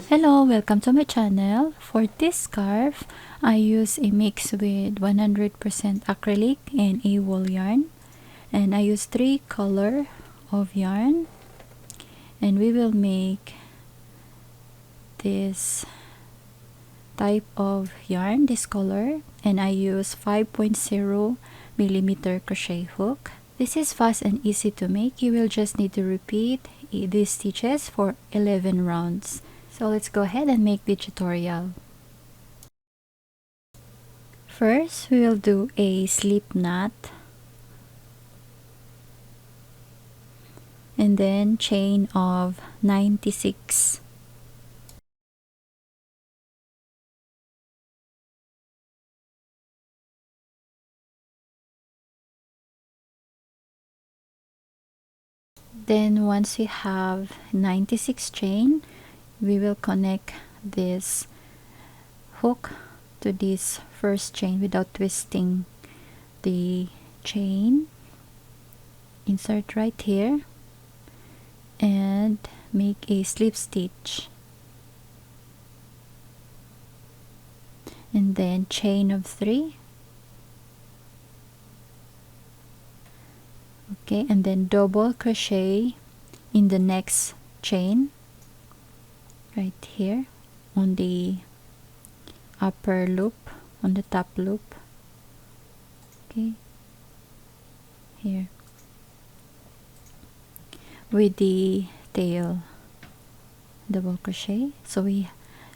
Hello, welcome to my channel. For this scarf, I use a mix with 100% acrylic and a wool yarn, and I use 3 color of yarn, and we will make this type of yarn, this color, and I use 5.0 mm crochet hook. This is fast and easy to make. You will just need to repeat these stitches for 11 rounds. So let's go ahead and make the tutorial. First, we will do a slip knot, and then chain of 96. Then once we have 96 chain, we will connect this hook to this first chain without twisting the chain. Insert right here and make a slip stitch, and then chain of 3. Okay, and then double crochet in the next chain right here on the upper loop, on the top loop. Okay, here with the tail double crochet. So we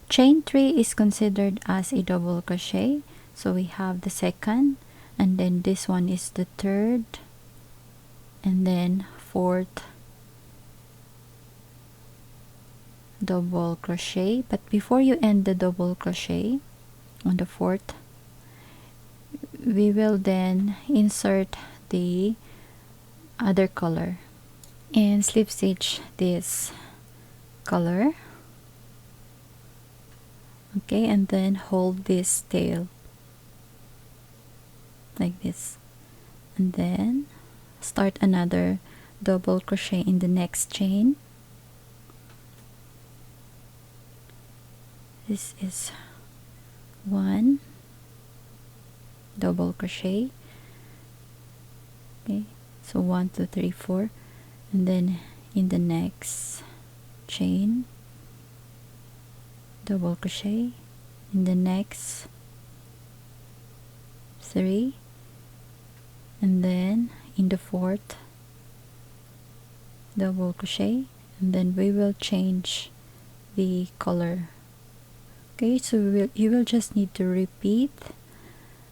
chain 3 is considered as a double crochet, so we have the second, and then this one is the third, and then fourth double crochet. But before you end the double crochet on the fourth, we will then insert the other color and slip stitch this color. Okay, and then hold this tail like this, and then start another double crochet in the next chain. This is 1 double crochet. Okay, so 1 2 3 4, and then in the next chain double crochet, in the next 3, and then in the fourth double crochet, and then we will change the color. Okay, so you will just need to repeat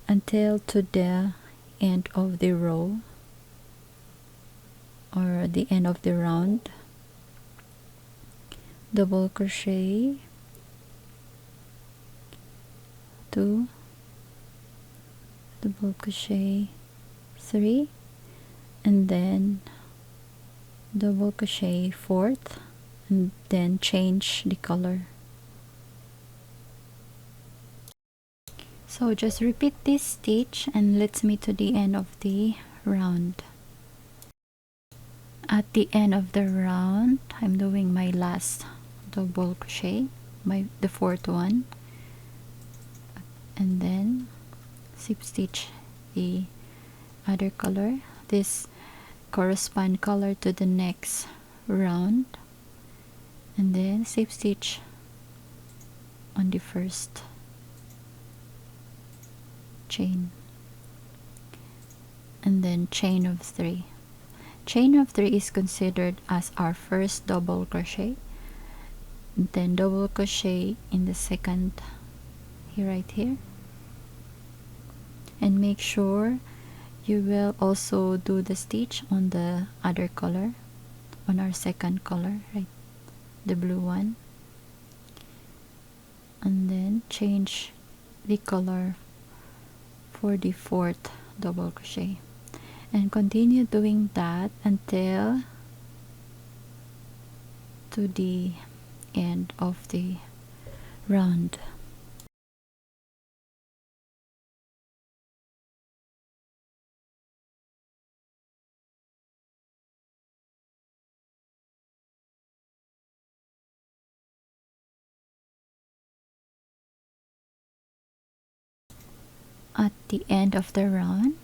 until to the end of the row or the end of the round. Double crochet 2, double crochet 3, and then double crochet 4th, and then change the color. So just repeat this stitch and let's meet to the end of the round. At the end of the round, I'm doing my last double crochet, the fourth one, and then slip stitch the other color. This correspond color to the next round, and then slip stitch on the first chain, and then chain of 3. Chain of 3 is considered as our first double crochet, then double crochet in the second here, right here, and make sure you will also do the stitch on the other color, on our second color, right, the blue one, and then change the color for the fourth double crochet, and continue doing that until to the end of the round. at the end of the round,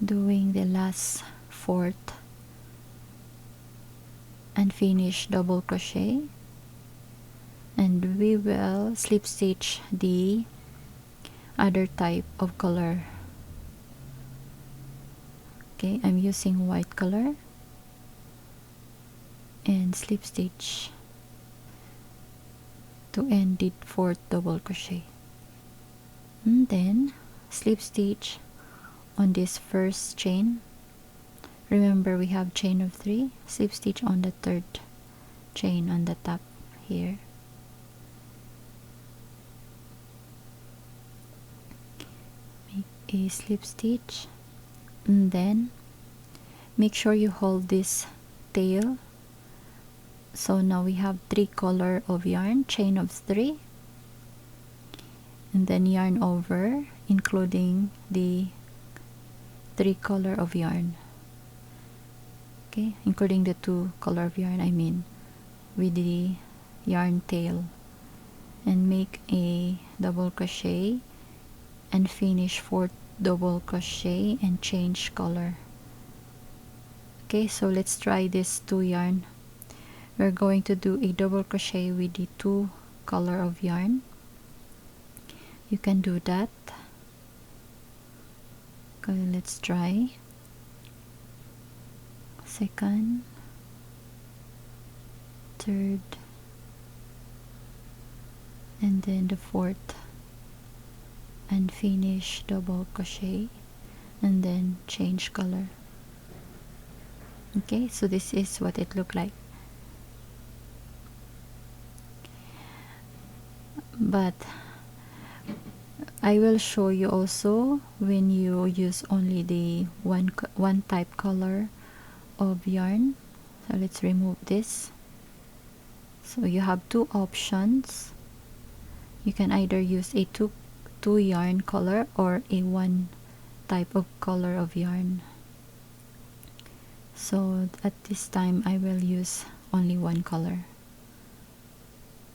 doing the last fourth and finish double crochet, and we will slip stitch the other type of color. Okay, I'm using white color and slip stitch to end the fourth double crochet, and then slip stitch on this first chain. Remember, we have chain of 3. Slip stitch on the third chain on the top here. Make a slip stitch, and then make sure you hold this tail. So now we have 3 color of yarn, chain of 3, and then yarn over, including the 3 color of yarn. Okay, including the 2 color of yarn, I mean, with the yarn tail, and make a double crochet and finish 4th double crochet and change color. Okay, so let's try this 2 yarn. We're going to do a double crochet with the 2 color of yarn. You can do that. Okay, let's try. Second, third, and then the 4th, and finish double crochet and then change color. Okay, so this is what it looked like. But I will show you also when you use only the one type color of yarn. So let's remove this. So you have 2 options. You can either use a two yarn color or a 1 type of color of yarn. So at this time I will use only 1 color.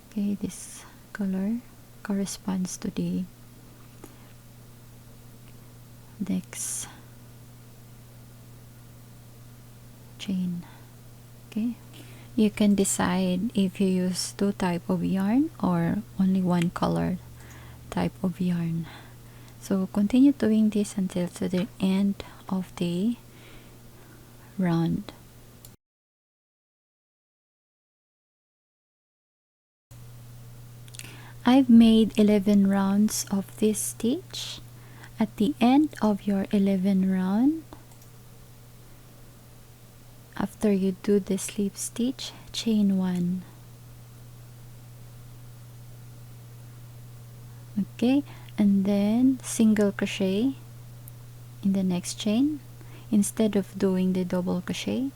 Okay, this color corresponds to the next chain. Okay, you can decide if you use 2 type of yarn or only 1 color type of yarn. So continue doing this until to the end of the round. I've made 11 rounds of this stitch. At the end of your 11 round, after you do the slip stitch, chain 1. Okay, and then single crochet in the next chain. Instead of doing the double crochet,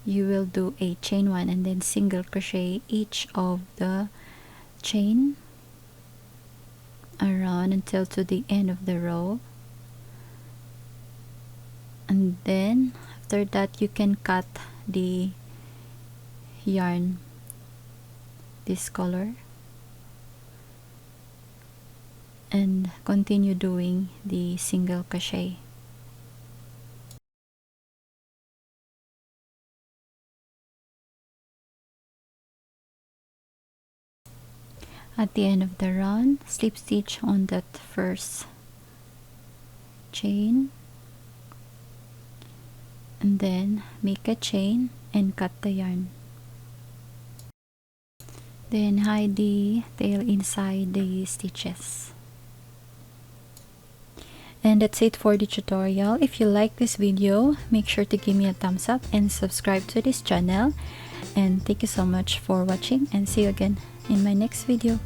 you will do a chain 1 and then single crochet each of the chain around until to the end of the row. And then after that you can cut the yarn this color and continue doing the single crochet. At the end of the round, slip stitch on that first chain, and then make a chain and cut the yarn. Then hide the tail inside the stitches. And that's it for the tutorial. If you like this video, make sure to give me a thumbs up and subscribe to this channel. And thank you so much for watching, and see you again in my next video.